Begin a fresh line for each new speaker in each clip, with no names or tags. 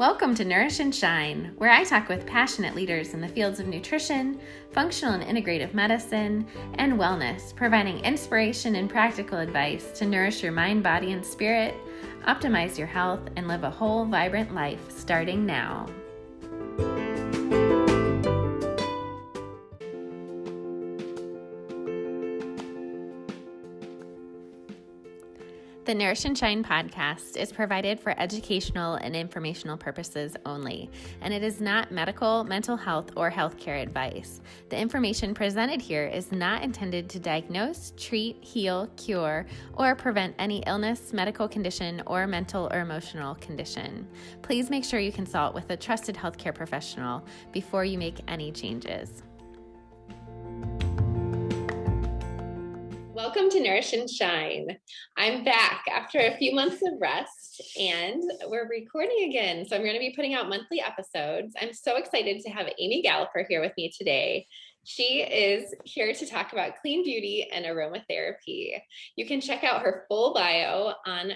Welcome to Nourish and Shine, where I talk with passionate leaders in the fields of nutrition, functional and integrative medicine, and wellness, providing inspiration and practical advice to nourish your mind, body, and spirit, optimize your health, and live a whole, vibrant life starting now. The Nourish and Shine podcast is provided for educational and informational purposes only, and it is not medical, mental health, or healthcare advice. The information presented here is not intended to diagnose, treat, heal, cure, or prevent any illness, medical condition, or mental or emotional condition. Please make sure you consult with a trusted healthcare professional before you make any changes. Welcome to Nourish and Shine. I'm back after a few months of rest and we're recording again. So I'm going to be putting out monthly episodes. I'm so excited to have Amy Galper here with me today. She is here to talk about clean beauty and aromatherapy. You can check out her full bio on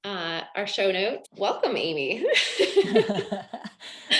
our show notes. Welcome, Amy.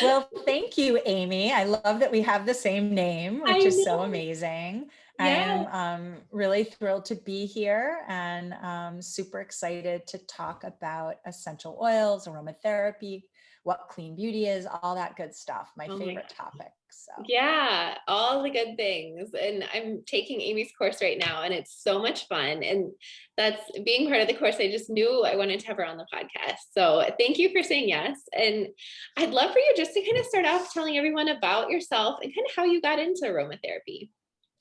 Well, thank you, Amy. I love that we have the same name, which is so amazing. Yeah. I'm really thrilled to be here and super excited to talk about essential oils, aromatherapy, what clean beauty is, all that good stuff. My favorite topic. So.
Yeah, all the good things. And I'm taking Amy's course right now and it's so much fun. And that's being part of the course. I just knew I wanted to have her on the podcast. So thank you for saying yes. And I'd love for you just to kind of start off telling everyone about yourself and kind of how you got into aromatherapy.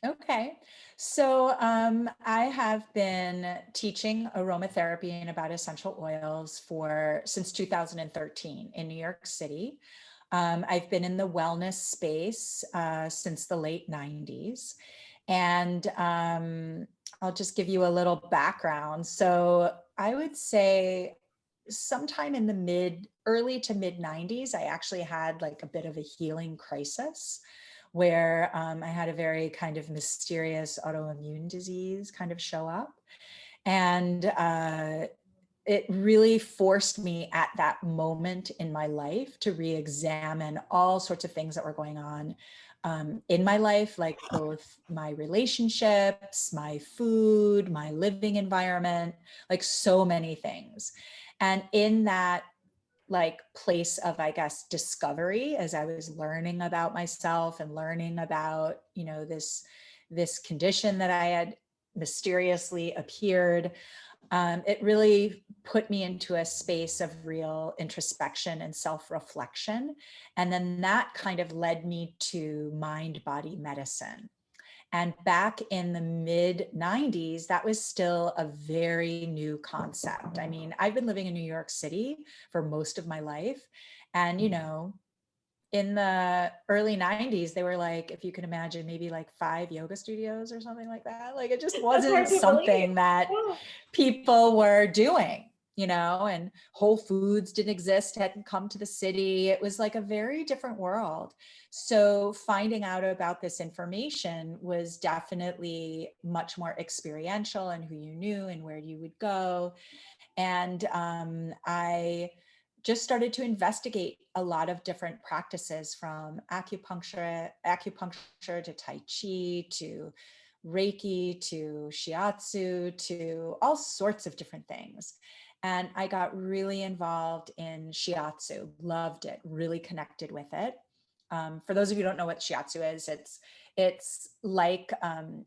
Okay. So I have been teaching aromatherapy and about essential oils since 2013 in New York City. I've been in the wellness space since the late 90s. And I'll just give you a little background. So I would say sometime in the early to mid 90s, I actually had like a bit of a healing crisis where I had a very kind of mysterious autoimmune disease kind of show up. And it really forced me at that moment in my life to re-examine all sorts of things that were going on in my life, like both my relationships, my food, my living environment, like so many things. And in that like place of, I guess, discovery, as I was learning about myself and learning about, this condition that I had mysteriously appeared, it really put me into a space of real introspection and self-reflection. And then that kind of led me to mind-body medicine. And back in the mid 90s, that was still a very new concept. I mean, I've been living in New York City for most of my life. And, in the early 90s, they were like, if you can imagine, maybe like 5 yoga studios or something like that. Like it just wasn't something that people were doing. And Whole Foods didn't exist, hadn't come to the city. It was like a very different world. So finding out about this information was definitely much more experiential and who you knew and where you would go. And I just started to investigate a lot of different practices, from acupuncture to Tai Chi to Reiki to Shiatsu to all sorts of different things. And I got really involved in Shiatsu, loved it, really connected with it. For those of you who don't know what Shiatsu is, it's like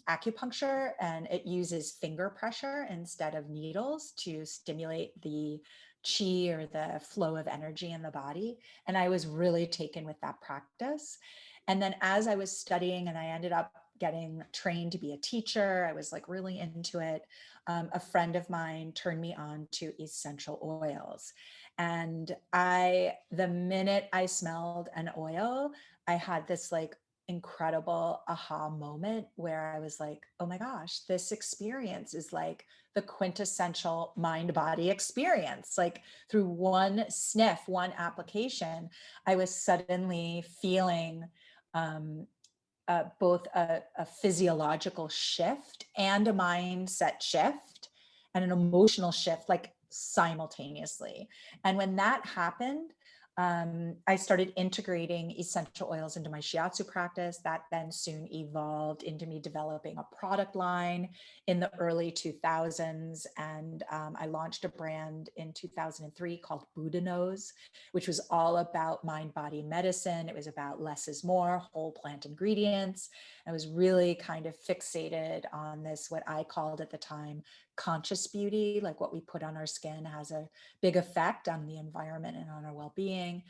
acupuncture, and it uses finger pressure instead of needles to stimulate the chi or the flow of energy in the body. And I was really taken with that practice. And then as I was studying and I ended up getting trained to be a teacher, I was like really into it. A friend of mine turned me on to essential oils. And the minute I smelled an oil, I had this like incredible aha moment where I was like, oh my gosh, this experience is like the quintessential mind-body experience. Like through one sniff, one application, I was suddenly feeling both a physiological shift and a mindset shift and an emotional shift, like simultaneously. And when that happened, I started integrating essential oils into my shiatsu practice. That then soon evolved into me developing a product line in the early 2000s. And I launched a brand in 2003 called Buddha Nose, which was all about mind-body medicine. It was about less is more, whole plant ingredients. I was really kind of fixated on this, what I called at the time, conscious beauty, like what we put on our skin has a big effect on the environment and on our well-being.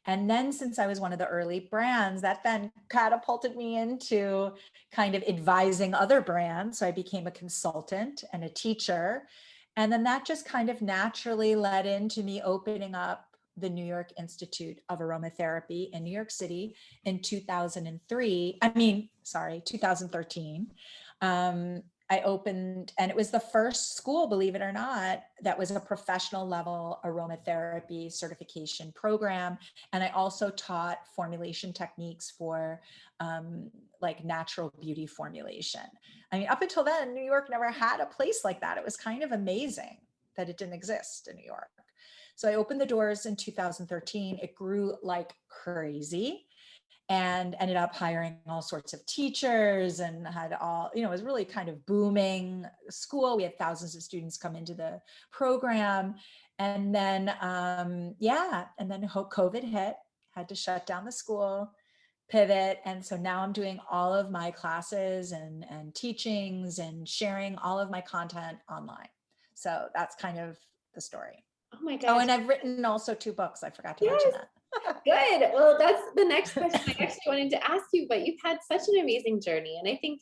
And then since I was one of the early brands, that then catapulted me into kind of advising other brands. So I became a consultant and a teacher. And then that just kind of naturally led into me opening up the New York Institute of Aromatherapy in New York City in 2013. I opened, and it was the first school, believe it or not, that was a professional level aromatherapy certification program. And I also taught formulation techniques for like natural beauty formulation. I mean, up until then, New York never had a place like that. It was kind of amazing that it didn't exist in New York. So I opened the doors in 2013. It grew like crazy and ended up hiring all sorts of teachers and had all, it was really kind of booming school. We had thousands of students come into the program. And then, and then COVID hit, had to shut down the school, pivot. And so now I'm doing all of my classes and teachings and sharing all of my content online. So that's kind of the story.
Oh my gosh.
Oh, and I've written also 2 books. I forgot to mention that.
Good. Well, that's the next question I actually wanted to ask you, but you've had such an amazing journey. And I think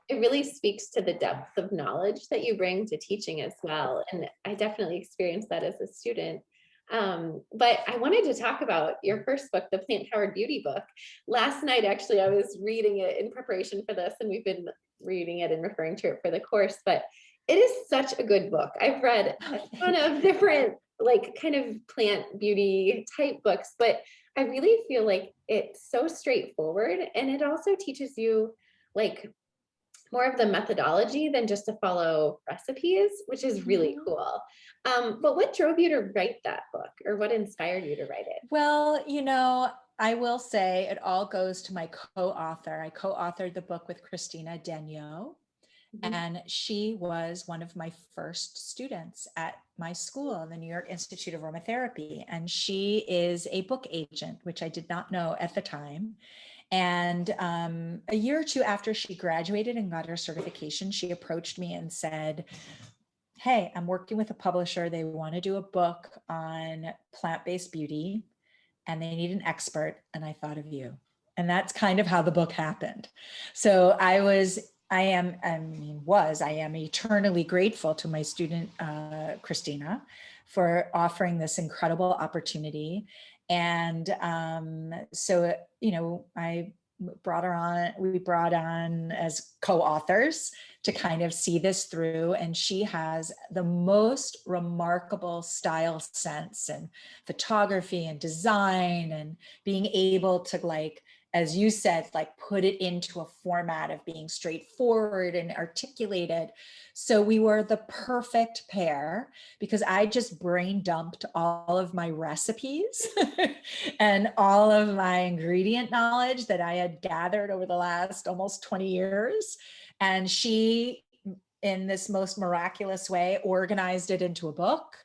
it really speaks to the depth of knowledge that you bring to teaching as well. And I definitely experienced that as a student. But I wanted to talk about your first book, the Plant Powered Beauty book. Last night, actually, I was reading it in preparation for this, and we've been reading it and referring to it for the course, but it is such a good book. I've read a ton of different like kind of plant beauty type books, but I really feel like it's so straightforward, and it also teaches you like more of the methodology than just to follow recipes, which is really cool. But what drove you to write that book, or what inspired you to write it?
Well, I will say it all goes to my co-author. I co-authored the book with Christina Denio, and she was one of my first students at my school, the New York Institute of Aromatherapy. And she is a book agent, which I did not know at the time. And a year or two after she graduated and got her certification, she approached me and said, hey, I'm working with a publisher. They want to do a book on plant-based beauty and they need an expert. And I thought of you. And that's kind of how the book happened. So I am eternally grateful to my student, Christina, for offering this incredible opportunity. And we brought on as co-authors to kind of see this through. And she has the most remarkable style sense and photography and design and being able to, like, as you said, like put it into a format of being straightforward and articulated. So we were the perfect pair because I just brain dumped all of my recipes and all of my ingredient knowledge that I had gathered over the last almost 20 years. And she, in this most miraculous way, organized it into a book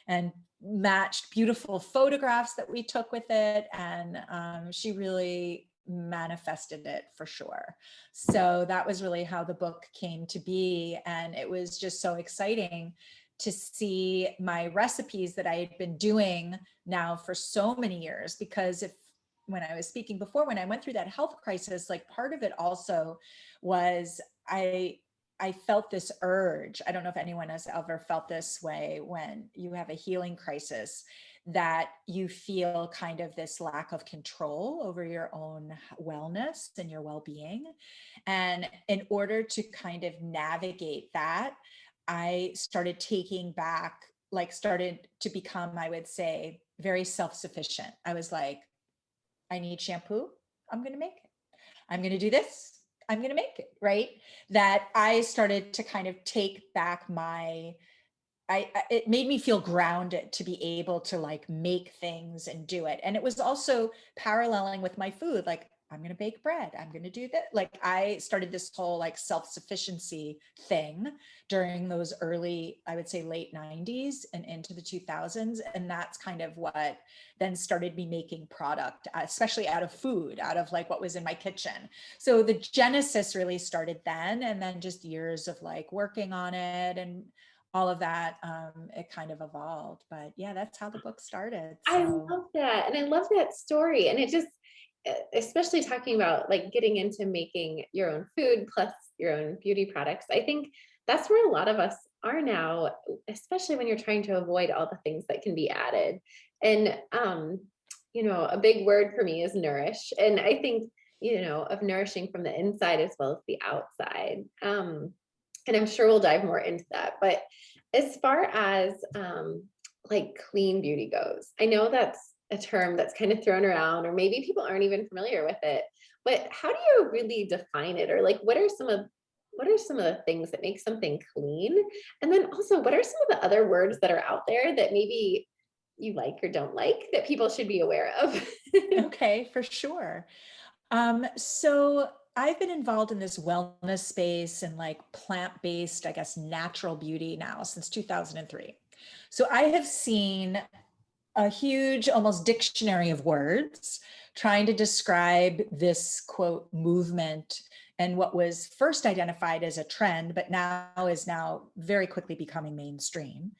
and matched beautiful photographs that we took with it. And she really manifested it for sure. So that was really how the book came to be. And it was just so exciting to see my recipes that I had been doing now for so many years, because when I was speaking before, when I went through that health crisis, like part of it also was I felt this urge. I don't know if anyone has ever felt this way when you have a healing crisis, that you feel kind of this lack of control over your own wellness and your well-being. And in order to kind of navigate that, I started started to become, I would say, very self-sufficient. I was like, I need shampoo, I'm going to make it. I'm going to do this, I'm going to make it, right? That I started to kind of take back it made me feel grounded to be able to like make things and do it. And it was also paralleling with my food. Like, I'm going to bake bread. I'm going to do that. Like, I started this whole like self-sufficiency thing during those early, I would say late 90s and into the 2000s. And that's kind of what then started me making product, especially out of food, out of like what was in my kitchen. So the genesis really started then, and then just years of like working on it and all of that, it kind of evolved. But yeah, that's how the book started.
I
So
love that. And I love that story. And it just, especially talking about like getting into making your own food plus your own beauty products, I think that's where a lot of us are now, especially when you're trying to avoid all the things that can be added. And, a big word for me is nourish. And I think, of nourishing from the inside as well as the outside. And I'm sure we'll dive more into that. But as far as like clean beauty goes, I know that's a term that's kind of thrown around, or maybe people aren't even familiar with it. But how do you really define it? Or like what are some of the things that make something clean? And then also, what are some of the other words that are out there that maybe you like or don't like that people should be aware of?
okay, for sure. So I've been involved in this wellness space and like plant-based, I guess, natural beauty now since 2003. So I have seen a huge, almost dictionary of words trying to describe this quote movement and what was first identified as a trend, but now is now very quickly becoming mainstream.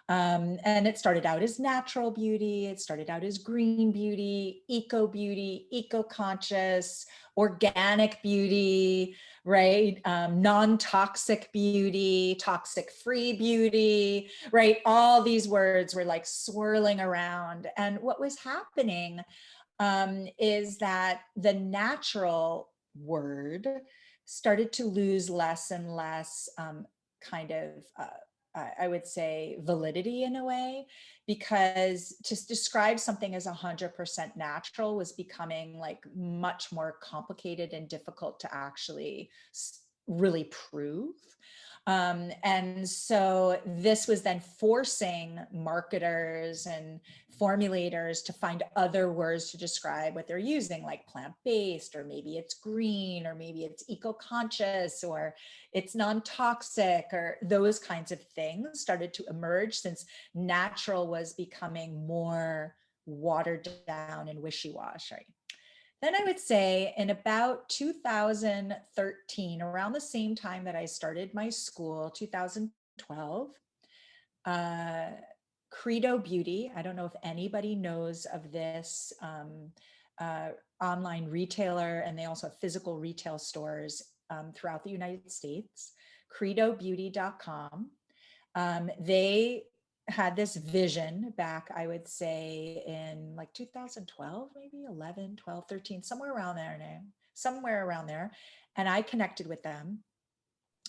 And it started out as natural beauty. It started out as green beauty, eco-conscious, organic beauty, right? Non-toxic beauty, toxic-free beauty, right? All these words were like swirling around. And what was happening is that the natural word started to lose less and less kind of I would say validity in a way, because to describe something as 100% natural was becoming like much more complicated and difficult to actually really prove. And so this was then forcing marketers and formulators to find other words to describe what they're using, like plant-based, or maybe it's green, or maybe it's eco-conscious, or it's non-toxic, or those kinds of things started to emerge since natural was becoming more watered down and wishy-washy. Then I would say in about 2013, around the same time that I started my school, 2012, uh, Credo Beauty, I don't know if anybody knows of this uh, online retailer, and they also have physical retail stores throughout the United States, credobeauty.com. They had this vision back, I would say in like 2012, maybe 11, 12, 13, somewhere around there now, somewhere around there. And I connected with them.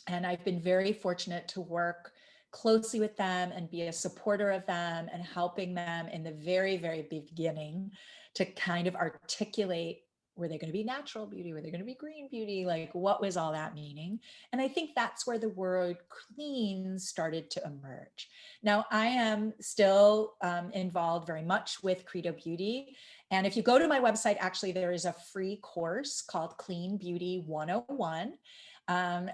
And I've been very fortunate to work closely with them and be a supporter of them and helping them in the very, very beginning to kind of articulate, were they going to be natural beauty? Were they going to be green beauty? Like, what was all that meaning? And I think that's where the word clean started to emerge. Now, I am still involved very much with Credo Beauty. And if you go to my website, actually, there is a free course called Clean Beauty 101.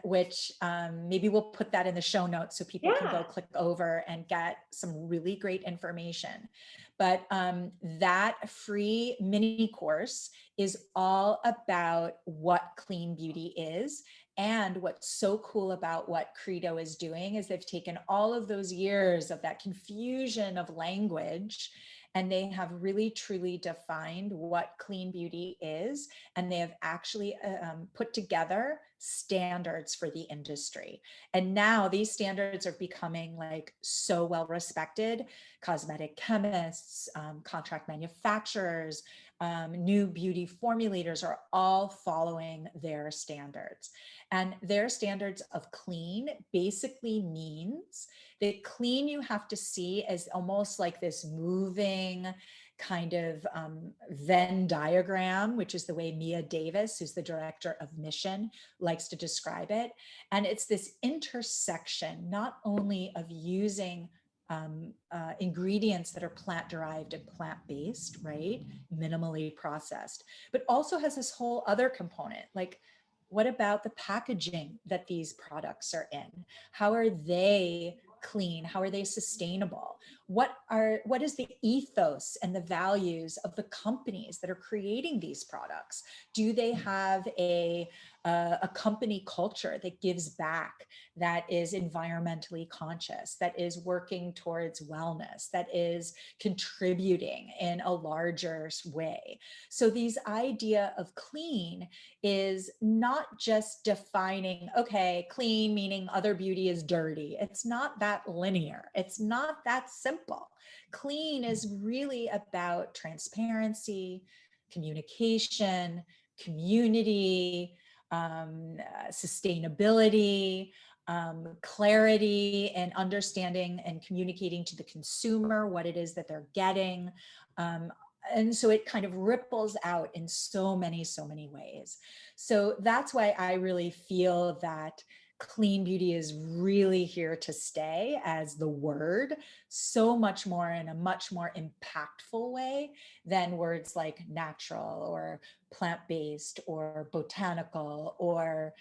Which maybe we'll put that in the show notes so people can go click over and get some really great information. But that free mini course is all about what clean beauty is. And what's so cool about what Credo is doing is they've taken all of those years of that confusion of language, and they have really truly defined what clean beauty is. And they have actually put together standards for the industry. And now these standards are becoming like so well respected. Cosmetic chemists, contract manufacturers, new beauty formulators are all following their standards. And their standards of clean basically means that clean you have to see as almost like this moving kind of Venn diagram, which is the way Mia Davis, who's the director of mission, likes to describe it. And it's this intersection, not only of using ingredients that are plant-derived and plant-based, right? Minimally processed, but also has this whole other component, like, what about the packaging that these products are in? How are they clean? How are they sustainable? What is the ethos and the values of the companies that are creating these products? Do they have a company culture that gives back, that is environmentally conscious, that is working towards wellness, that is contributing in a larger way? So these idea of clean is not just defining, okay, clean meaning other beauty is dirty. It's not that linear. It's not that simple. Clean is really about transparency, communication, community, sustainability, clarity, and understanding and communicating to the consumer what it is that they're getting. And so it kind of ripples out in so many ways. So that's why I really feel that clean beauty is really here to stay as the word, so much more in a much more impactful way than words like natural or plant-based or botanical or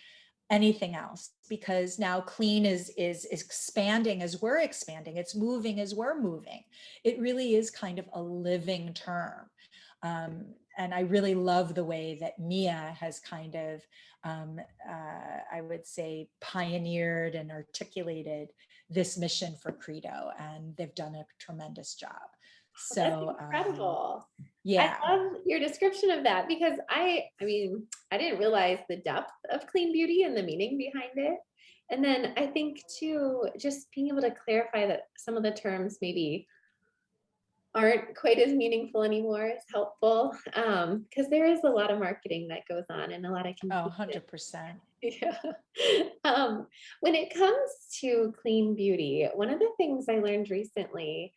anything else, because now clean is expanding as we're expanding, it's moving as we're moving. It really is kind of a living term. And I really love the way that Mia has kind of, I would say, pioneered and articulated this mission for Credo, and they've done a tremendous job. So
that's incredible.
Yeah.
I love your description of that, because I mean, I didn't realize the depth of clean beauty and the meaning behind it. And then I think too, just being able to clarify that some of the terms maybe aren't quite as meaningful anymore is helpful, because there is a lot of marketing that goes on and a lot of confusion.
100%.
Yeah. When it comes to clean beauty, one of the things I learned recently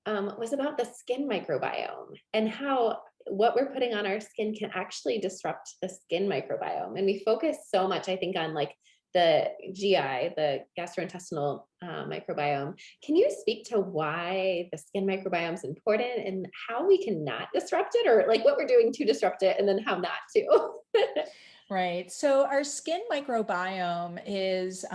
was about the skin microbiome and how what we're putting on our skin can actually disrupt the skin microbiome. And we focus so much, I think, on like the GI, the gastrointestinal microbiome. Can you speak to why the skin microbiome is important and how we can not disrupt it, or like what we're doing to disrupt it and then how not to?
Right. So our skin microbiome is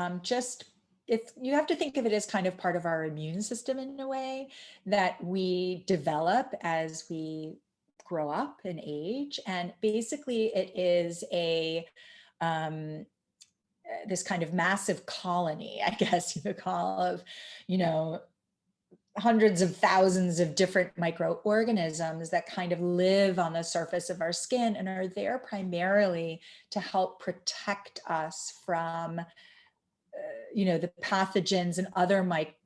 you have to think of it as kind of part of our immune system in a way that we develop as we grow up and age. And basically it is this kind of massive colony, I guess you could call, of, hundreds of thousands of different microorganisms that kind of live on the surface of our skin and are there primarily to help protect us from, the pathogens and other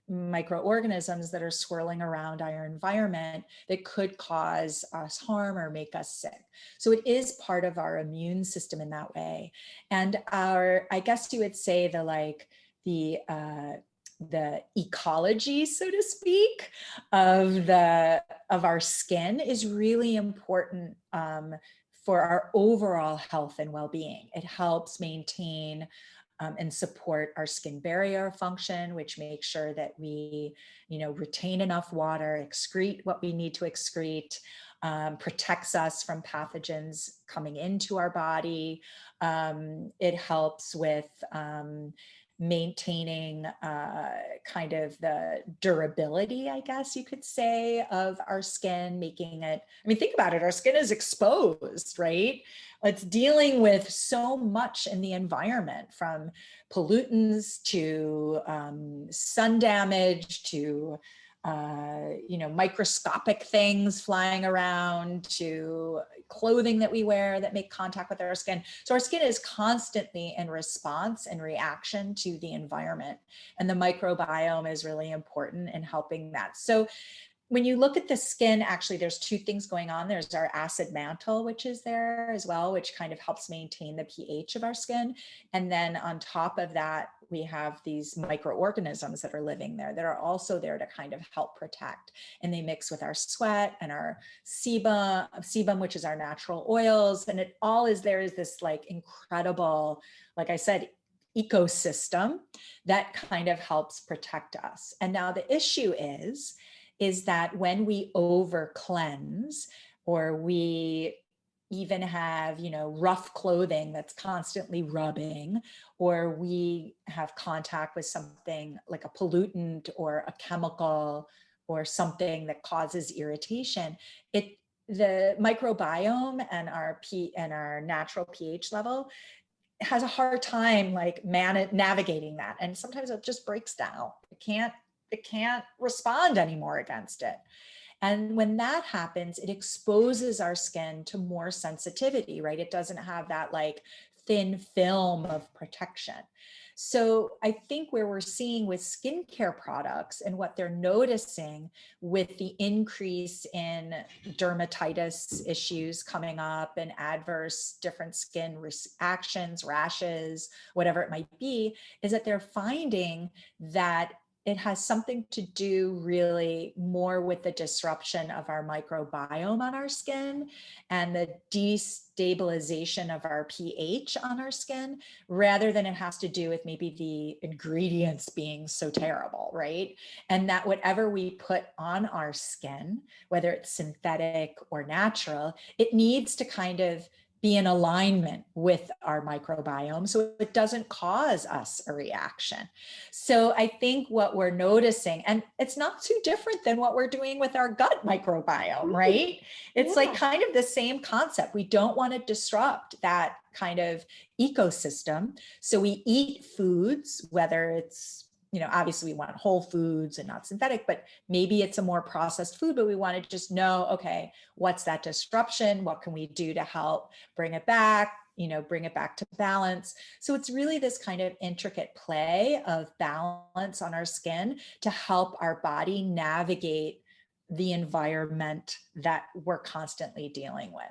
microorganisms that are swirling around our environment that could cause us harm or make us sick. So it is part of our immune system in that way. And I guess you would say the ecology, so to speak, of our skin is really important for our overall health and well-being. It helps maintain and support our skin barrier function, which makes sure that we, retain enough water, excrete what we need to excrete, protects us from pathogens coming into our body. It helps with maintaining kind of the durability, I guess you could say, of our skin, making it, think about it, our skin is exposed, right? It's dealing with so much in the environment, from pollutants to sun damage to microscopic things flying around to clothing that we wear that make contact with our skin. So our skin is constantly in response and reaction to the environment. And the microbiome is really important in helping that. So when you look at the skin, actually, there's two things going on. There's our acid mantle, which is there as well, which kind of helps maintain the pH of our skin. And then on top of that, we have these microorganisms that are living there that are also there to kind of help protect. And they mix with our sweat and our sebum, which is our natural oils. And it all is there is this like incredible, like I said, ecosystem that kind of helps protect us. And now the issue is that when we over cleanse, or we even have, you know, rough clothing that's constantly rubbing, or we have contact with something like a pollutant or a chemical or something that causes irritation, the microbiome and our natural pH level has a hard time like navigating that. And sometimes it just breaks down. It can't respond anymore against it. And when that happens, it exposes our skin to more sensitivity, right? It doesn't have that like thin film of protection. So I think where we're seeing with skincare products and what they're noticing with the increase in dermatitis issues coming up and adverse different skin reactions, rashes, whatever it might be, is that they're finding that it has something to do really more with the disruption of our microbiome on our skin and the destabilization of our pH on our skin, rather than it has to do with maybe the ingredients being so terrible, right? And that whatever we put on our skin, whether it's synthetic or natural, it needs to kind of be in alignment with our microbiome so it doesn't cause us a reaction. So I think what we're noticing, and it's not too different than what we're doing with our gut microbiome, right? It's like kind of the same concept. We don't want to disrupt that kind of ecosystem. So we eat foods, whether it's, you know, obviously we want whole foods and not synthetic, but maybe it's a more processed food, but we want to just know, okay, what's that disruption? What can we do to help bring it back, you know, bring it back to balance? So it's really this kind of intricate play of balance on our skin to help our body navigate the environment that we're constantly dealing with.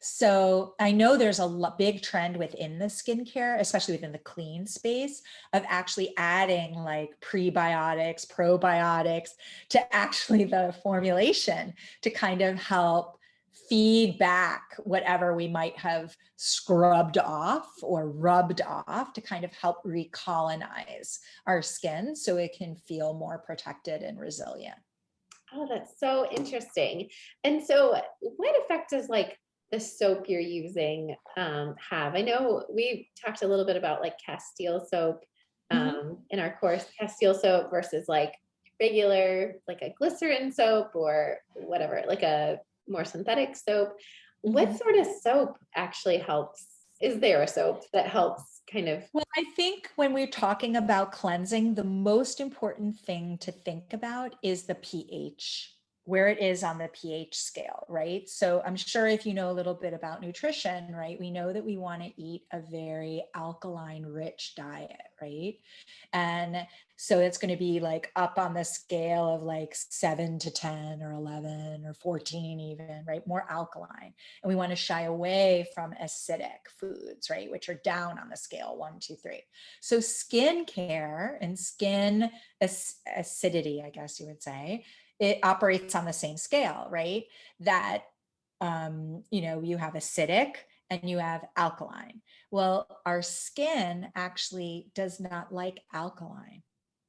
So I know there's a big trend within the skincare, especially within the clean space, of actually adding like prebiotics, probiotics to actually the formulation to kind of help feed back whatever we might have scrubbed off or rubbed off to kind of help recolonize our skin so it can feel more protected and resilient.
Oh, that's so interesting. And so what effect does like the soap you're using have? I know we talked a little bit about like Castile soap in our course, Castile soap versus like regular, like a glycerin soap or whatever, like a more synthetic soap. What sort of soap actually helps? Is there a soap that helps kind of?
Well, I think when we're talking about cleansing, the most important thing to think about is the pH, where it is on the pH scale, right? So I'm sure if you know a little bit about nutrition, right, we know that we want to eat a very alkaline rich diet, right? And so it's going to be like up on the scale of like 7 to 10 or 11 or 14 even, right? More alkaline. And we want to shy away from acidic foods, right? Which are down on the scale 1, 2, 3. So skin care and skin acidity, I guess you would say, it operates on the same scale, right? That, you know, you have acidic and you have alkaline. Well, our skin actually does not like alkaline,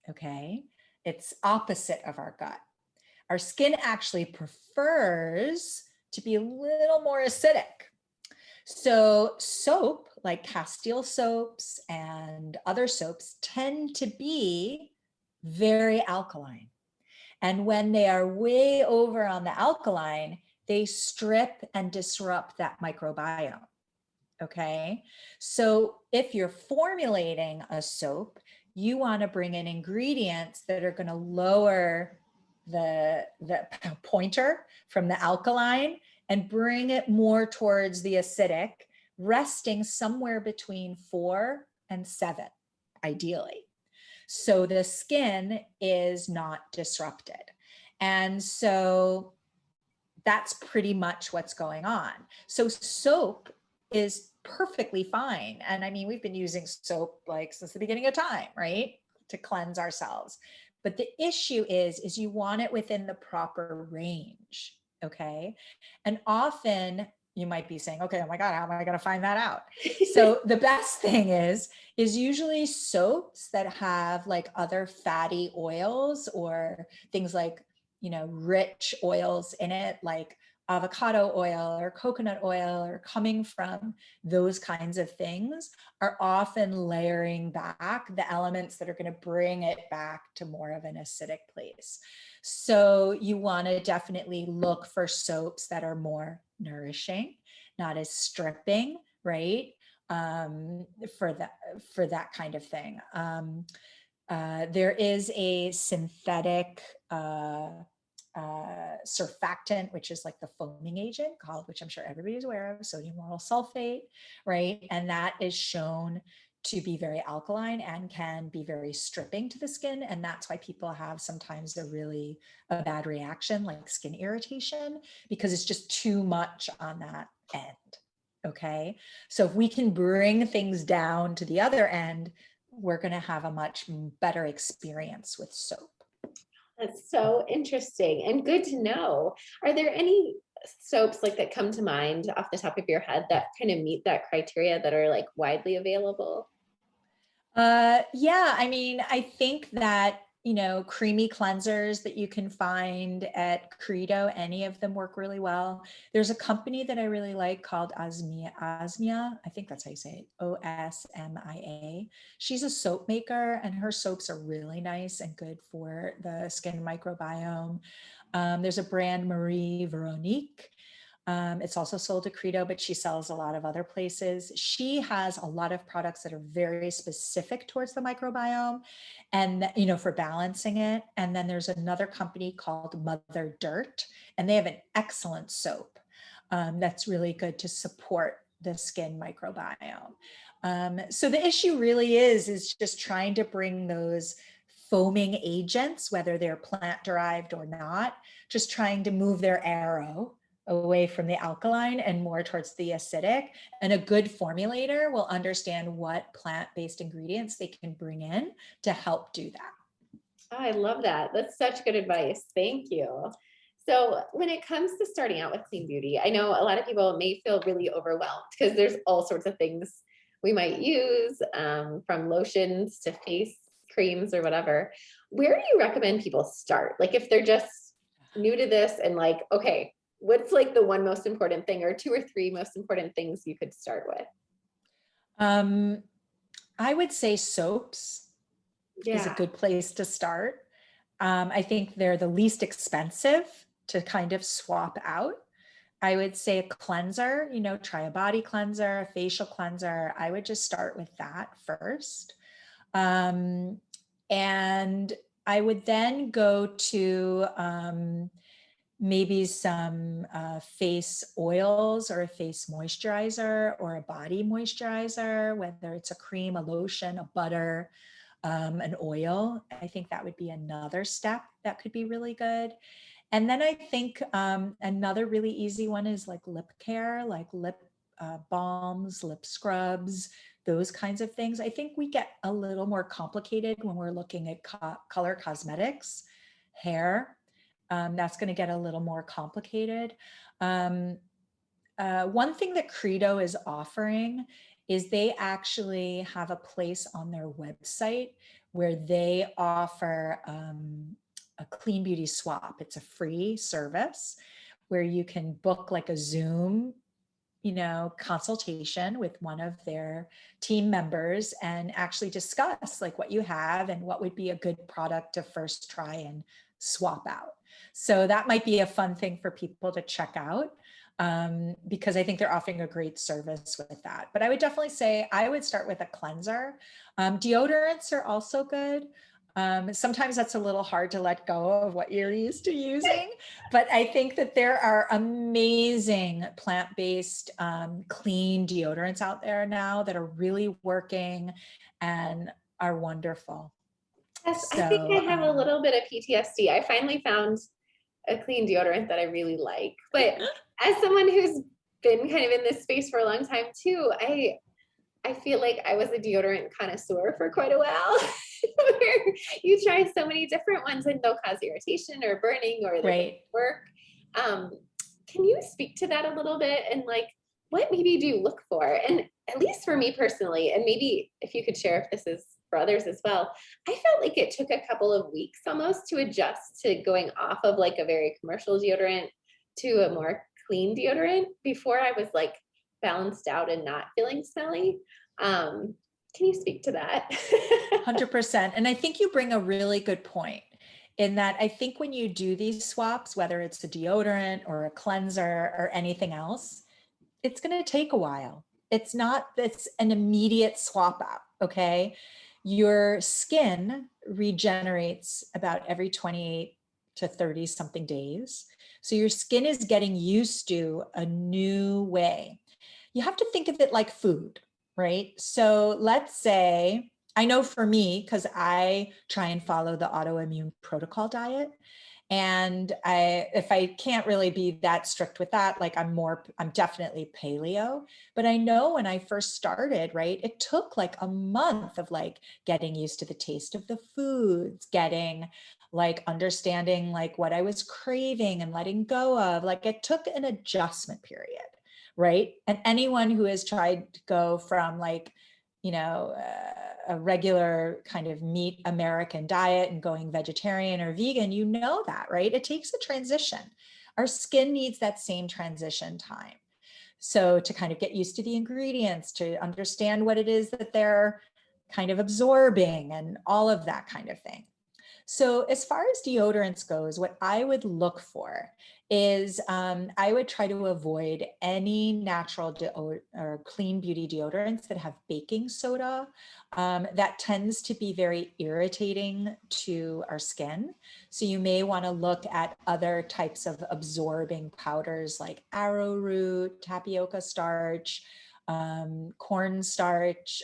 okay? It's opposite of our gut. Our skin actually prefers to be a little more acidic. So soap, like Castile soaps and other soaps, tend to be very alkaline. And when they are way over on the alkaline, they strip and disrupt that microbiome. Okay. So if you're formulating a soap, you want to bring in ingredients that are going to lower the pointer from the alkaline and bring it more towards the acidic, resting somewhere between 4 and 7, ideally. So the skin is not disrupted. And so that's pretty much what's going on. So soap is perfectly fine. And I mean, we've been using soap like since the beginning of time, right? To cleanse ourselves. But the issue is you want it within the proper range. Okay. And often you might be saying, okay, oh my God, how am I going to find that out? So the best thing is usually soaps that have like other fatty oils or things like, rich oils in it, like avocado oil or coconut oil, or coming from those kinds of things, are often layering back the elements that are going to bring it back to more of an acidic place. So you want to definitely look for soaps that are more nourishing, not as stripping, right? For that kind of thing. There is a synthetic surfactant, which is like the foaming agent called, which I'm sure everybody's aware of, sodium lauryl sulfate, right? And that is shown to be very alkaline and can be very stripping to the skin. And that's why people have sometimes a bad reaction, like skin irritation, because it's just too much on that end. Okay. So if we can bring things down to the other end, we're going to have a much better experience with soap.
That's so interesting and good to know. Are there any soaps like that come to mind off the top of your head that kind of meet that criteria that are like widely available?
Yeah, I mean, I think that, creamy cleansers that you can find at Credo, any of them work really well. There's a company that I really like called Osmia. I think that's how you say it, Osmia. She's a soap maker, and her soaps are really nice and good for the skin microbiome. There's a brand, Marie Veronique. It's also sold to Credo, but she sells a lot of other places. She has a lot of products that are very specific towards the microbiome and, for balancing it. And then there's another company called Mother Dirt, and they have an excellent soap that's really good to support the skin microbiome. So the issue really is just trying to bring those foaming agents, whether they're plant derived or not, just trying to move their arrow away from the alkaline and more towards the acidic. And a good formulator will understand what plant-based ingredients they can bring in to help do that.
Oh, I love that. That's such good advice. Thank you. So when it comes to starting out with clean beauty, I know a lot of people may feel really overwhelmed because there's all sorts of things we might use, from lotions to face creams or whatever. Where do you recommend people start? Like if they're just new to this and like, okay, what's like the one most important thing or two or three most important things you could start with?
I would say soaps is a good place to start. I think they're the least expensive to kind of swap out. I would say a cleanser, try a body cleanser, a facial cleanser. I would just start with that first. And I would then go to maybe some face oils or a face moisturizer or a body moisturizer, whether it's a cream, a lotion, a butter, an oil. I think that would be another step that could be really good. And then I think another really easy one is like lip care, like lip balms, lip scrubs, those kinds of things. I think we get a little more complicated when we're looking at color cosmetics, hair. That's going to get a little more complicated. One thing that Credo is offering is they actually have a place on their website where they offer a clean beauty swap. It's a free service where you can book like a Zoom, consultation with one of their team members and actually discuss like what you have and what would be a good product to first try and swap out. So that might be a fun thing for people to check out, because I think they're offering a great service with that. But I would definitely say I would start with a cleanser. Deodorants are also good. Sometimes that's a little hard to let go of what you're used to using, but I think that there are amazing plant-based clean deodorants out there now that are really working and are wonderful.
Yes,
So,
I think I have a little bit of PTSD. I finally found a clean deodorant that I really like. But as someone who's been kind of in this space for a long time too, I feel like I was a deodorant connoisseur for quite a while, where you try so many different ones and they'll cause irritation or burning or they don't
Right.
work. Can you speak to that a little bit, and like, what maybe do you look for? And at least for me personally, and maybe if you could share if this is for others as well, I felt like it took a couple of weeks almost to adjust to going off of like a very commercial deodorant to a more clean deodorant before I was like balanced out and not feeling smelly. Can you speak to that?
100%. And I think you bring a really good point in that I think when you do these swaps, whether it's a deodorant or a cleanser or anything else, it's going to take a while. It's an immediate swap out. Okay. Your skin regenerates about every 28 to 30 something days. So your skin is getting used to a new way. You have to think of it like food, right? So let's say, I know for me, because I try and follow the autoimmune protocol diet. And if I can't really be that strict with that, like I'm definitely paleo, but I know when I first started, right, it took like a month of like getting used to the taste of the foods, getting like understanding like what I was craving and letting go of. Like it took an adjustment period, right? And anyone who has tried to go from like, a regular kind of meat American diet and going vegetarian or vegan, you know that, right? It takes a transition. Our skin needs that same transition time. So to kind of get used to the ingredients, to understand what it is that they're kind of absorbing and all of that kind of thing. So as far as deodorants goes, what I would look for is I would try to avoid any natural or clean beauty deodorants that have baking soda. That tends to be very irritating to our skin. So you may want to look at other types of absorbing powders like arrowroot, tapioca starch, cornstarch,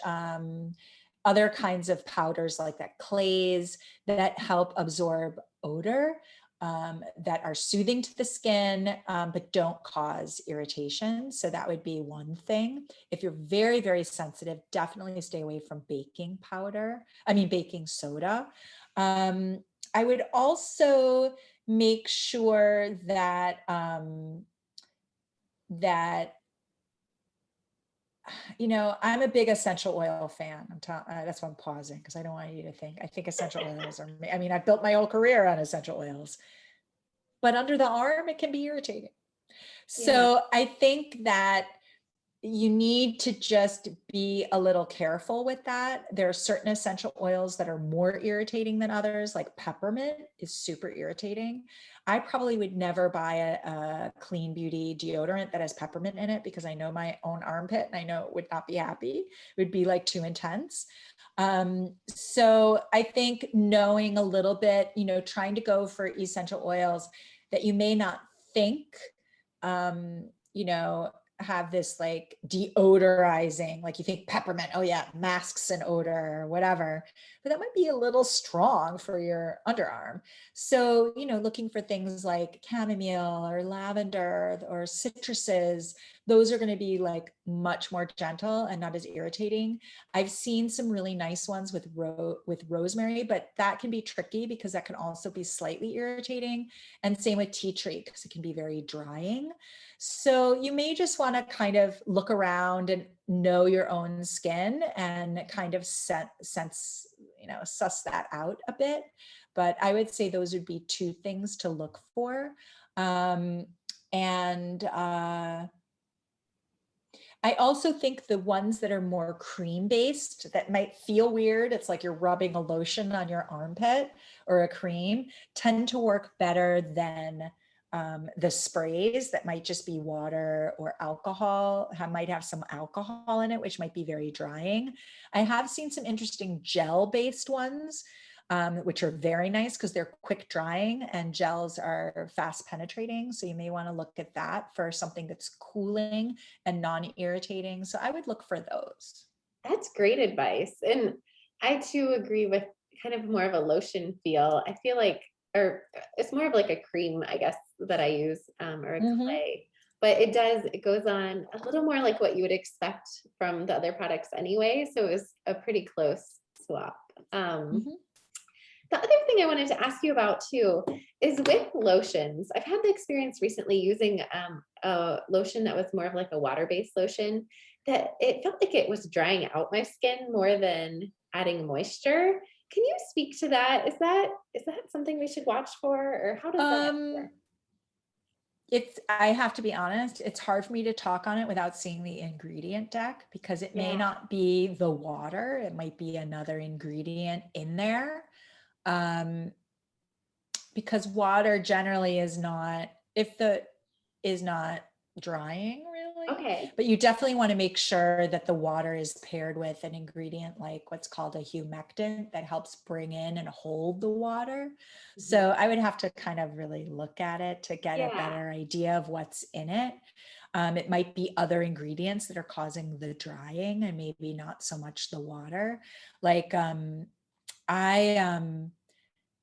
other kinds of powders like that, clays that help absorb odor, that are soothing to the skin, but don't cause irritation. So that would be one thing. If you're very, very sensitive, definitely stay away from baking soda. I would also make sure that, I'm a big essential oil fan. That's why I'm pausing, because I don't want you to think. I think essential oils are, I've built my whole career on essential oils, but under the arm, it can be irritating. So I think that you need to just be a little careful with that. There are certain essential oils that are more irritating than others, like peppermint is super irritating. I probably would never buy a clean beauty deodorant that has peppermint in it, because I know my own armpit and I know it would not be happy. It would be like too intense. So I think knowing a little bit, trying to go for essential oils that you may not think, have this like deodorizing, like you think peppermint, oh yeah, masks an odor or whatever, but that might be a little strong for your underarm. So, looking for things like chamomile or lavender or citruses, those are going to be like much more gentle and not as irritating. I've seen some really nice ones with rosemary, but that can be tricky because that can also be slightly irritating. And same with tea tree, because it can be very drying. So you may just want to kind of look around and know your own skin and kind of suss that out a bit. But I would say those would be two things to look for. I also think the ones that are more cream based that might feel weird, it's like you're rubbing a lotion on your armpit or a cream, tend to work better than the sprays that might just be water or alcohol, might have some alcohol in it, which might be very drying. I have seen some interesting gel based ones, which are very nice because they're quick drying, and gels are fast penetrating. So you may want to look at that for something that's cooling and non-irritating. So I would look for those.
That's great advice. And I too agree with kind of more of a lotion feel. I feel like, or it's more of like a cream, I guess, that I use, or a clay. but it goes on a little more like what you would expect from the other products anyway. So it was a pretty close swap.
Mhm.
The other thing I wanted to ask you about too is with lotions. I've had the experience recently using a lotion that was more of like a water-based lotion that it felt like it was drying out my skin more than adding moisture. Can you speak to that? Is that something we should watch for, or how does that work?
Um, I have to be honest, it's hard for me to talk on it without seeing the ingredient deck because it may
Yeah.
not be the water. It might be another ingredient in there. Um, because water generally is not drying really,
Okay.
but you definitely want to make sure that the water is paired with an ingredient like what's called a humectant that helps bring in and hold the water.
Mhm.
So I would have to kind of really look at it to get a
Yeah.
better idea of what's in it. It might be other ingredients that are causing the drying and maybe not so much the water. Like I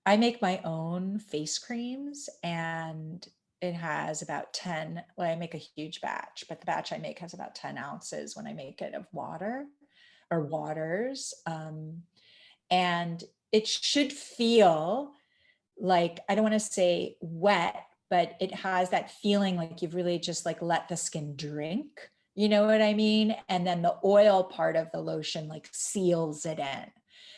I make my own face creams and it has about 10, well, I make a huge batch, but the batch I make has about 10 ounces when I make it of water or waters. And it should feel like, I don't want to say wet, but it has that feeling like you've really just like let the skin drink. You know what I mean? And then the oil part of the lotion like seals it in.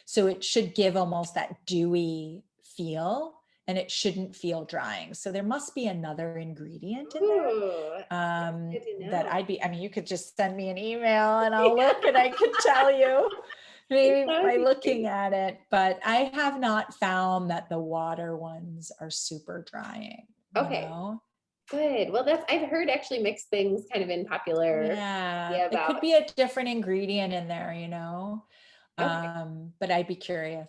So it should give almost that dewy feel and it shouldn't feel drying. So there must be another ingredient in there
Ooh, that's good to
that
know.
I mean, you could just send me an email and I'll look and I could tell you maybe
That would
by
be
looking
great.
at it, but I have not found that the water ones are super drying, you
Okay.
know?
Good. Well, I've heard actually mixed things kind of in popular
Yeah,
media
it
about.
could be a different ingredient in there, you know?
Okay.
But I'd be curious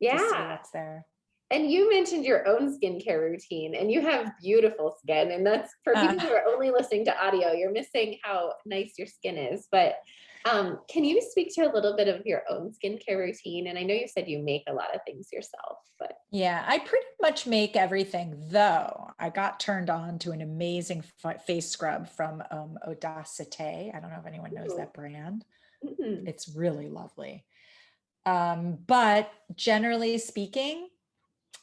to see
Yeah.
what's there.
And you mentioned your own skincare routine, and you have beautiful skin. And that's for
Uh,
people who are only listening to audio, you're missing how nice your skin is. But can you speak to a little bit of your own skincare routine? And I know you said you make a lot of things yourself, but
yeah, I pretty much make everything, though. I got turned on to an amazing face scrub from Audacité. I don't know if anyone knows
ooh,
that brand.
mm,
It's really lovely. But generally speaking,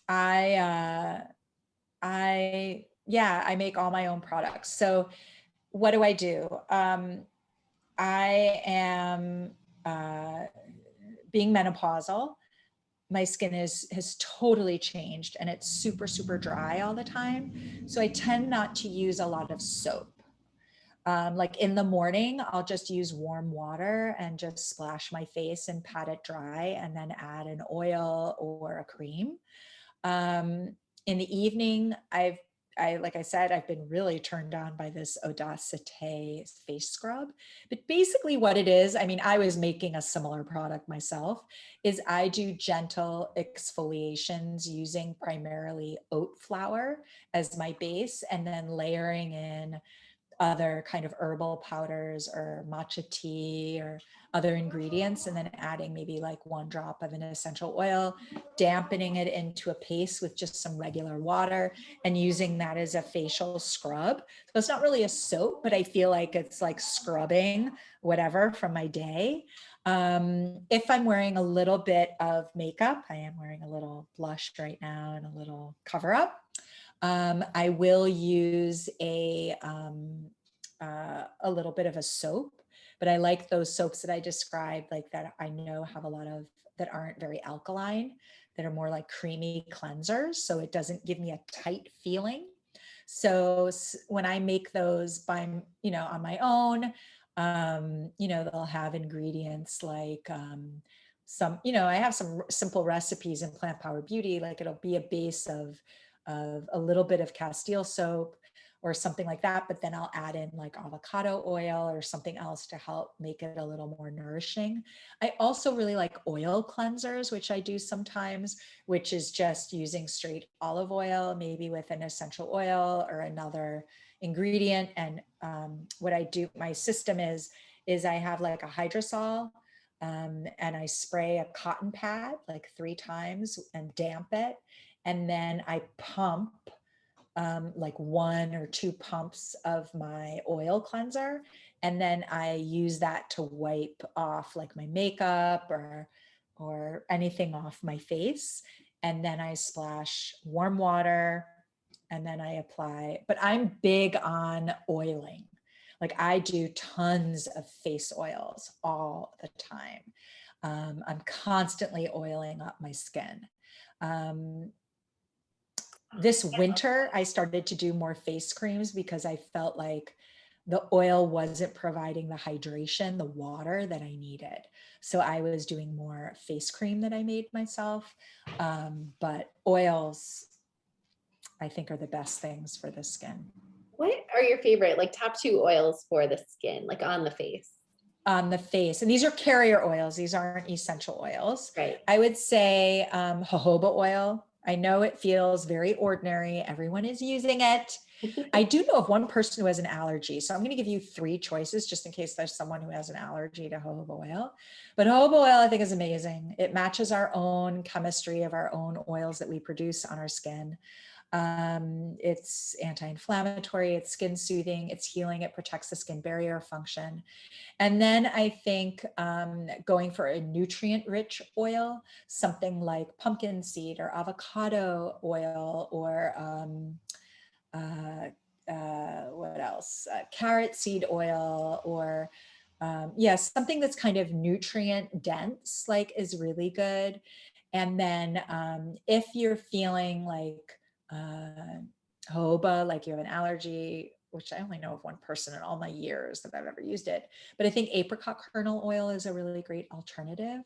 I yeah, I make all my own products. So what do I do? I am being menopausal. My skin has totally changed and it's super, super dry all the time. So I tend not to use a lot of soap. Like in the morning, I'll just use warm water and just splash my face and pat it dry and then add an oil or a cream. In the evening, like I said, I've been really turned on by this Audacité face scrub. But basically, what it is, I mean, I was making a similar product myself, is I do gentle exfoliations using primarily oat flour as my base and then layering in other kind of herbal powders or matcha tea or other ingredients, and then adding maybe like one drop of an essential oil, dampening it into a paste with just some regular water and using that as a facial scrub. So it's not really a soap, but I feel like it's like scrubbing whatever from my day. If I'm wearing a little bit of makeup, I am wearing a little blush right now and a little cover up. I will use a little bit of a soap, but I like those soaps that I described, like that I know have a lot of that aren't very alkaline, that are more like creamy cleansers. So it doesn't give me a tight feeling. So when I make those on my own, they'll have ingredients like I have some simple recipes in Plant Power Beauty, like it'll be a base of a little bit of Castile soap or something like that, but then I'll add in like avocado oil or something else to help make it a little more nourishing. I also really like oil cleansers, which I do sometimes, which is just using straight olive oil, maybe with an essential oil or another ingredient. And what I do, my system is I have like a hydrosol and I spray a cotton pad like 3 times and damp it. And then I pump like 1 or 2 pumps of my oil cleanser. And then I use that to wipe off like my makeup or anything off my face. And then I splash warm water and then I apply, but I'm big on oiling. Like I do tons of face oils all the time. I'm constantly oiling up my skin. This winter, I started to do more face creams because I felt like the oil wasn't providing the hydration, the water that I needed. So I was doing more face cream that I made myself. But oils, I think, are the best things for the skin.
What are your favorite, like top 2 oils for the skin, like on the face?
On the face, and these are carrier oils. These aren't essential oils.
Right.
I would say jojoba oil. I know it feels very ordinary. Everyone is using it. I do know of one person who has an allergy. So I'm going to give you 3 choices just in case there's someone who has an allergy to jojoba oil. But jojoba oil, I think, is amazing. It matches our own chemistry of our own oils that we produce on our skin. It's anti-inflammatory, it's skin soothing, it's healing, it protects the skin barrier function. And then I think going for a nutrient-rich oil, something like pumpkin seed or avocado oil or what else? Carrot seed oil or something that's kind of nutrient dense, like is really good. And then if you're feeling like jojoba, like you have an allergy, which I only know of one person in all my years that I've ever used it, but I think apricot kernel oil is a really great alternative.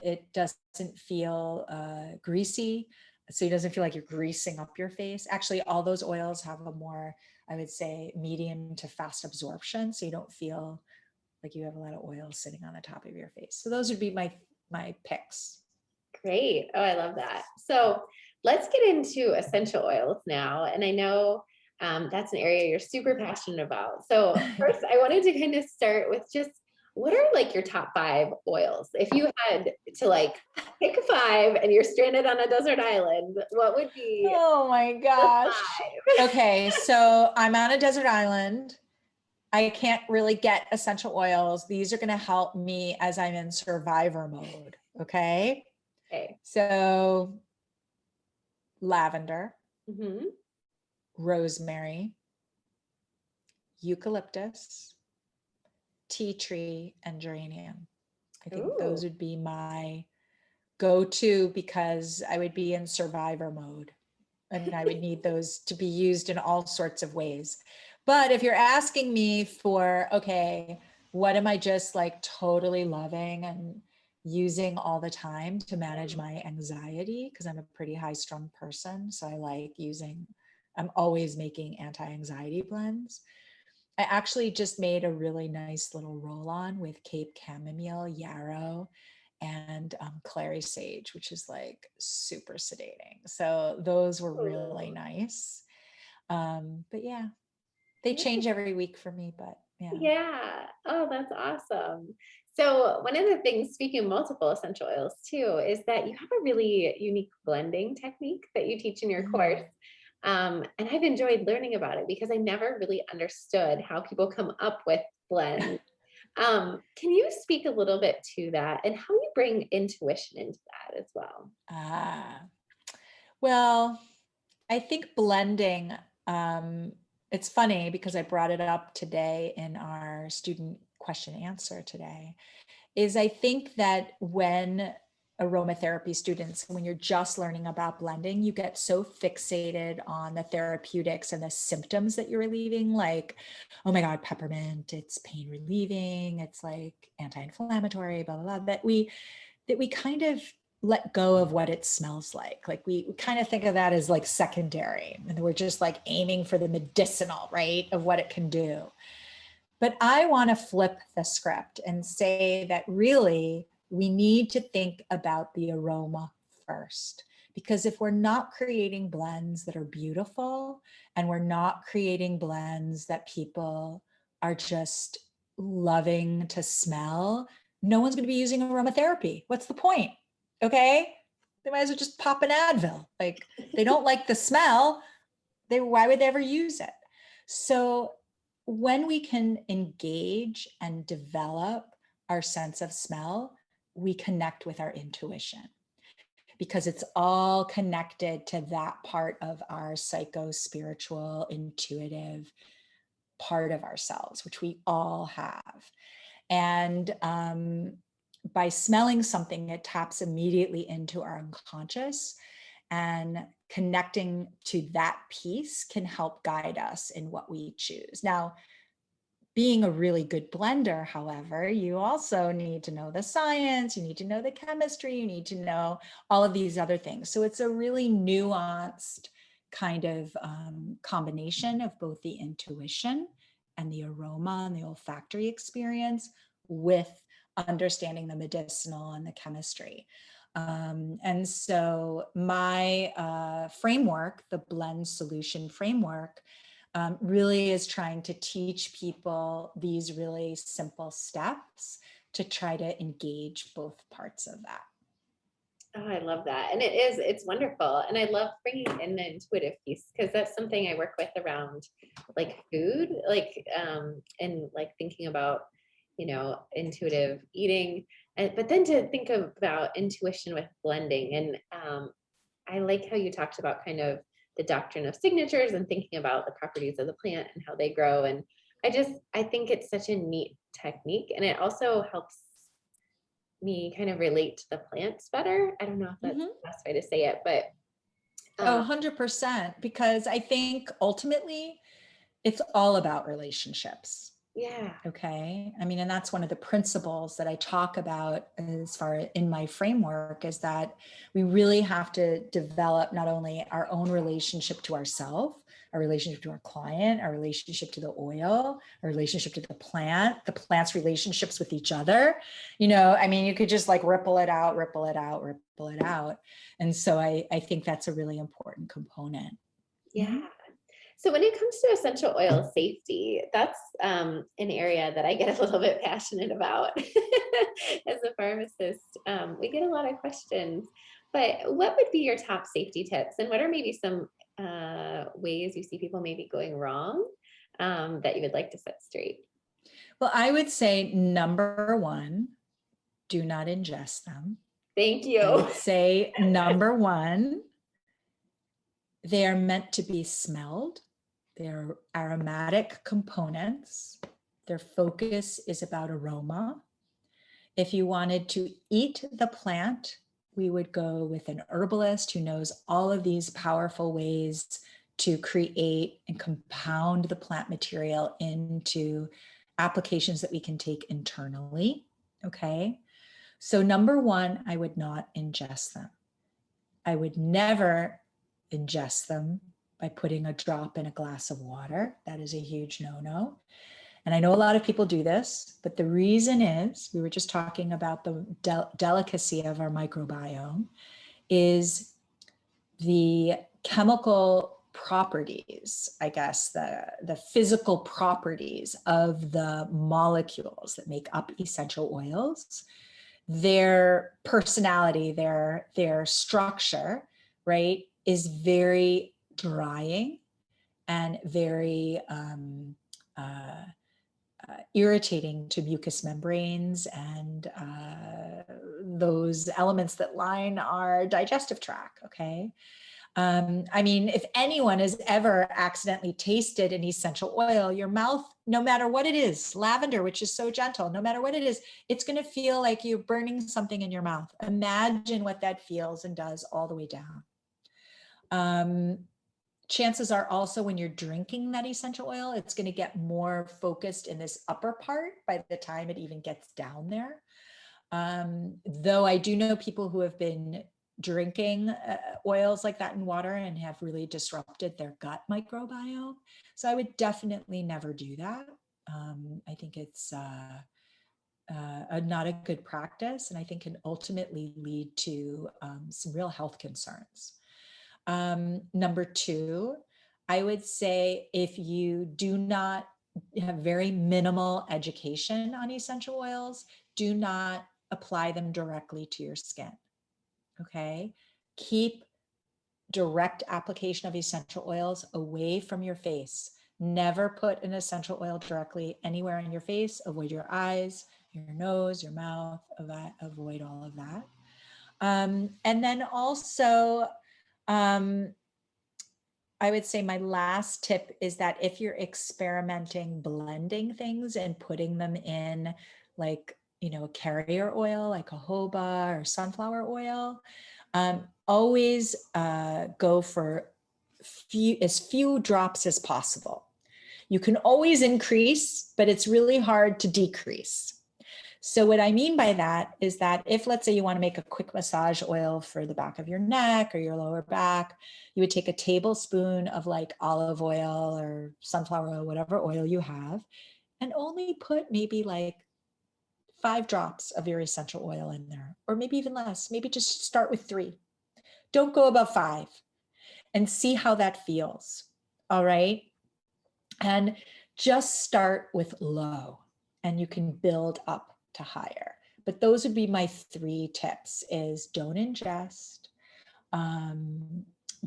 It doesn't feel greasy, so it doesn't feel like you're greasing up your face. Actually, all those oils have a more, I would say, medium to fast absorption, so you don't feel like you have a lot of oil sitting on the top of your face. So those would be my picks.
Great. Oh, I love that. So let's get into essential oils now. And I know that's an area you're super passionate about. So first, I wanted to kind of start with just what are like your top 5 oils? If you had to like pick 5 and you're stranded on a desert island, what would be
Oh my gosh.
the 5?
Okay, so I'm on a desert island. I can't really get essential oils. These are going to help me as I'm in survivor mode. Okay.
Okay.
So lavender,
Mm-hmm.
rosemary, eucalyptus, tea tree, and geranium. I think those would be my go-to because I would be in survivor mode and I would need those to be used in all sorts of ways. But if you're asking me for, okay, what am I just like totally loving and using all the time to manage my anxiety? Because I'm a pretty high strung person. So I like I'm always making anti-anxiety blends. I actually just made a really nice little roll-on with Cape chamomile, yarrow, and clary sage, which is like super sedating. So those were really nice. But yeah, they change every week for me, but yeah.
Yeah. Oh, that's awesome. So one of the things, speaking of multiple essential oils too, is that you have a really unique blending technique that you teach in your course. And I've enjoyed learning about it because I never really understood how people come up with blends. Can you speak a little bit to that and how you bring intuition into that as well?
Well, I think blending, it's funny because I brought it up today in our student question answer today, is I think that when aromatherapy students, when you're just learning about blending, you get so fixated on the therapeutics and the symptoms that you're relieving, like, oh my God, peppermint, it's pain relieving, it's like anti-inflammatory, blah, blah, blah, that we kind of let go of what it smells like. Like we kind of think of that as like secondary, and we're just like aiming for the medicinal, right, of what it can do. But I want to flip the script and say that really we need to think about the aroma first. Because if we're not creating blends that are beautiful and we're not creating blends that people are just loving to smell, no one's going to be using aromatherapy. What's the point? Okay. They might as well just pop an Advil. Like they don't like the smell. why would they ever use it? So when we can engage and develop our sense of smell, we connect with our intuition, because it's all connected to that part of our psycho-spiritual, intuitive part of ourselves, which we all have. And by smelling something, it taps immediately into our unconscious, and connecting to that piece can help guide us in what we choose. Now, being a really good blender, however, you also need to know the science, you need to know the chemistry, you need to know all of these other things. So it's a really nuanced kind of combination of both the intuition and the aroma and the olfactory experience with understanding the medicinal and the chemistry. And so my framework, the blend solution framework, really is trying to teach people these really simple steps to try to engage both parts of that.
Oh, I love that. And it's wonderful. And I love bringing in the intuitive piece, because that's something I work with around like food, like, and like thinking about, intuitive eating, but then to think about intuition with blending. And I like how you talked about kind of the doctrine of signatures and thinking about the properties of the plant and how they grow. And I think it's such a neat technique, and it also helps me kind of relate to the plants better. I don't know if that's the best way to say it, but
100%, because I think ultimately it's all about relationships.
yeah.
Okay. I mean, and that's one of the principles that I talk about as far in my framework, is that we really have to develop not only our own relationship to ourselves, our relationship to our client, our relationship to the oil, our relationship to the plant's relationships with each other. I mean, you could just like ripple it out. And so I think that's a really important component.
Yeah. So when it comes to essential oil safety, that's an area that I get a little bit passionate about. As a pharmacist, we get a lot of questions. But what would be your top safety tips, and what are maybe some ways you see people maybe going wrong that you would like to set straight?
Well, I would say number one, do not ingest them.
Thank you.
I would say number one, they are meant to be smelled. They're aromatic components. Their focus is about aroma. If you wanted to eat the plant, we would go with an herbalist who knows all of these powerful ways to create and compound the plant material into applications that we can take internally. Okay. So number one, I would not ingest them. I would never ingest them by putting a drop in a glass of water. That is a huge no-no. And I know a lot of people do this, but the reason is, we were just talking about the delicacy of our microbiome, is the chemical properties, I guess, the physical properties of the molecules that make up essential oils, their personality, their structure, right, is very drying and very irritating to mucous membranes and those elements that line our digestive tract. Okay. I mean, if anyone has ever accidentally tasted an essential oil, your mouth, no matter what it is, lavender, which is so gentle, no matter what it is, it's going to feel like you're burning something in your mouth. Imagine what that feels and does all the way down. Chances are also when you're drinking that essential oil, it's going to get more focused in this upper part by the time it even gets down there. Though I do know people who have been drinking oils like that in water and have really disrupted their gut microbiome. So I would definitely never do that. I think it's not a good practice, and I think can ultimately lead to some real health concerns. Number two, I would say if you do not have very minimal education on essential oils, do not apply them directly to your skin. Okay. Keep direct application of essential oils away from your face. Never put an essential oil directly anywhere on your face. Avoid your eyes, your nose, your mouth, avoid all of that. And then also, I would say my last tip is that if you're experimenting blending things and putting them in like, a carrier oil, like jojoba or sunflower oil, always go for as few drops as possible. You can always increase, but it's really hard to decrease. So what I mean by that is that if, let's say, you want to make a quick massage oil for the back of your neck or your lower back, you would take a tablespoon of like olive oil or sunflower oil, whatever oil you have, and only put maybe like 5 drops of your essential oil in there, or maybe even less. Maybe just start with 3. Don't go above 5 and see how that feels. All right. And just start with low and you can build up to higher. But those would be my 3 tips: is don't ingest,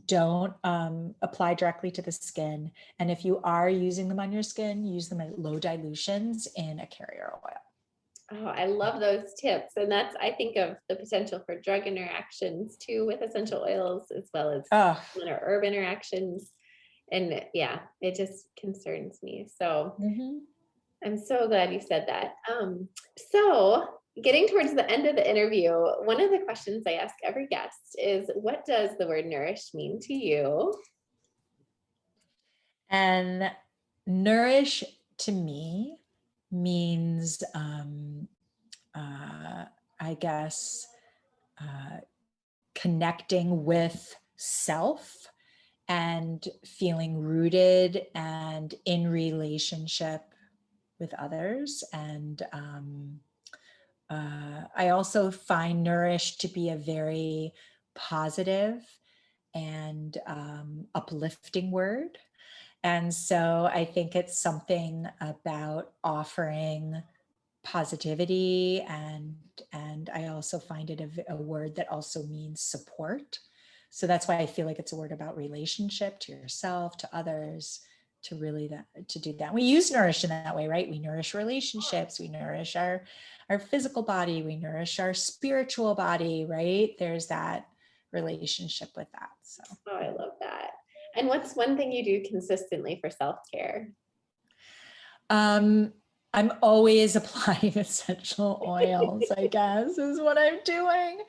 don't apply directly to the skin. And if you are using them on your skin, use them at low dilutions in a carrier oil.
Oh, I love those tips. And that's, I think of the potential for drug interactions too with essential oils, as well as herb interactions. And yeah, it just concerns me. So I'm so glad you said that. So getting towards the end of the interview, one of the questions I ask every guest is, what does the word nourish mean to you?
And nourish to me means, I guess, connecting with self and feeling rooted and in relationship with others. And I also find nourish to be a very positive and uplifting word. And so I think it's something about offering positivity, and I also find it a word that also means support. So that's why I feel like it's a word about relationship to yourself, to others, to really to do that. We use nourish in that way, right? We nourish relationships, we nourish our physical body, we nourish our spiritual body, right? There's that relationship with that. So
I love that. And what's one thing you do consistently for self-care?
I'm always applying essential oils, I guess, is what I'm doing.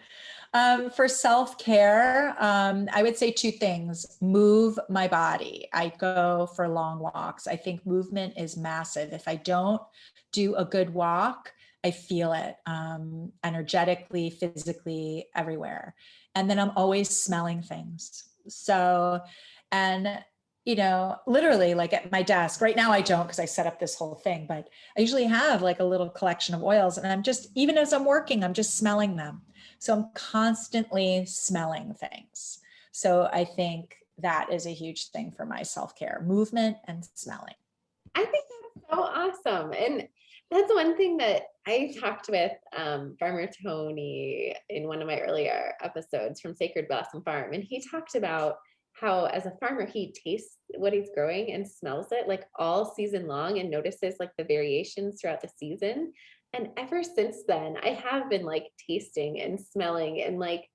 For self-care, I would say 2 things. Move my body. I go for long walks. I think movement is massive. If I don't do a good walk, I feel it energetically, physically, everywhere. And then I'm always smelling things. So, and literally like at my desk right now, I don't, because I set up this whole thing, but I usually have like a little collection of oils, and I'm just, even as I'm working, I'm just smelling them. So I'm constantly smelling things. So I think that is a huge thing for my self-care: movement and smelling.
I think that's so awesome. And that's one thing that I talked with Farmer Tony in one of my earlier episodes from Sacred Blossom Farm. And he talked about how as a farmer, he tastes what he's growing and smells it like all season long and notices like the variations throughout the season. And ever since then, I have been like tasting and smelling, and like,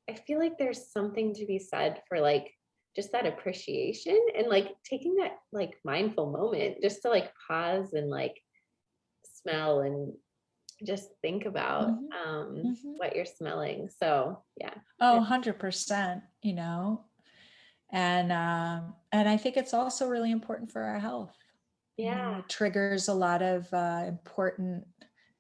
I feel like there's something to be said for like just that appreciation and like taking that like mindful moment just to like pause and like smell and just think about what you're smelling. So yeah.
Oh, 100%, and I think it's also really important for our health.
Yeah.
It triggers a lot of important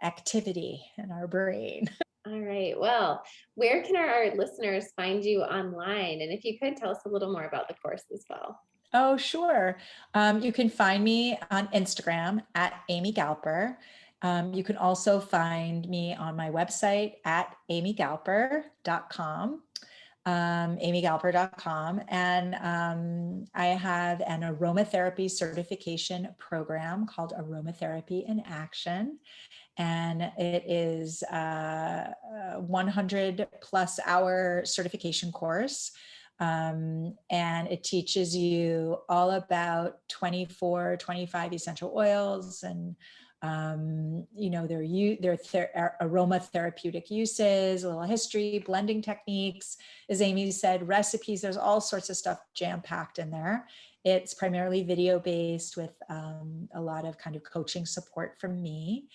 activity in our brain.
All right. Well, where can our listeners find you online? And if you could tell us a little more about the course as well.
Oh, sure. You can find me on Instagram at Amy Galper. You can also find me on my website at amygalper.com. amygalper.com. And I have an aromatherapy certification program called Aromatherapy in Action. And it is a 100+ hour certification course And it teaches you all about 24, 25 essential oils and their aromatherapeutic uses, a little history, blending techniques, as Amy said, recipes. There's all sorts of stuff jam-packed in there. It's primarily video-based with a lot of kind of coaching support from me.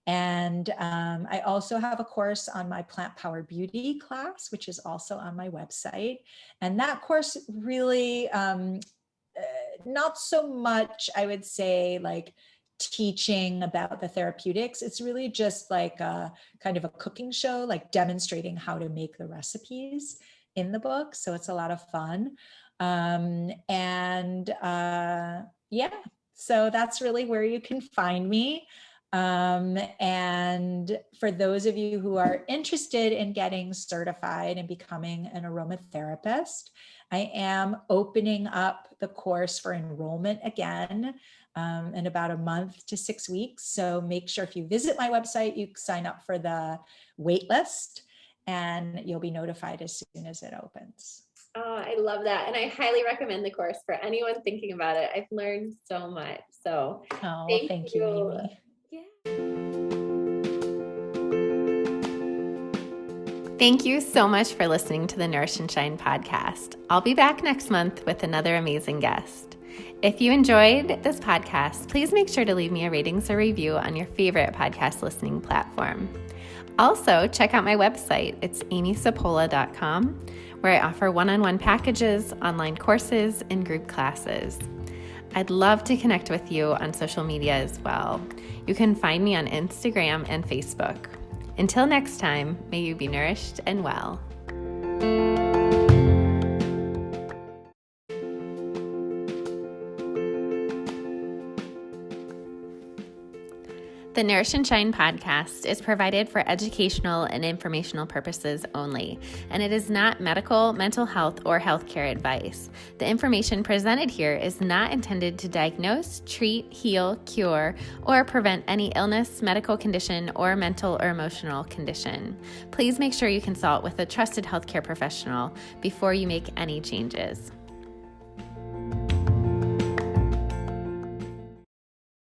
And I also have a course on my plant-powered beauty class, which is also on my website. And that course really, not so much, I would say, like teaching about the therapeutics. It's really just like a kind of a cooking show, like demonstrating how to make the recipes in the book. So it's a lot of fun. Yeah, so that's really where you can find me. And for those of you who are interested in getting certified and becoming an aromatherapist, I am opening up the course for enrollment again in about a month to 6 weeks. So make sure if you visit my website, you sign up for the wait list and you'll be notified as soon as it opens.
Oh, I love that. And I highly recommend the course for anyone thinking about it. I've learned so much. So
thank you, Amy.
Yeah. Thank you so much for listening to the Nourish and Shine podcast. I'll be back next month with another amazing guest. If you enjoyed this podcast, please make sure to leave me a ratings or review on your favorite podcast listening platform. Also, check out my website. It's amysapola.com, where I offer one-on-one packages, online courses, and group classes. I'd love to connect with you on social media as well. You can find me on Instagram and Facebook. Until next time, may you be nourished and well. The Nourish and Shine podcast is provided for educational and informational purposes only, and it is not medical, mental health, or healthcare advice. The information presented here is not intended to diagnose, treat, heal, cure, or prevent any illness, medical condition, or mental or emotional condition. Please make sure you consult with a trusted healthcare professional before you make any changes.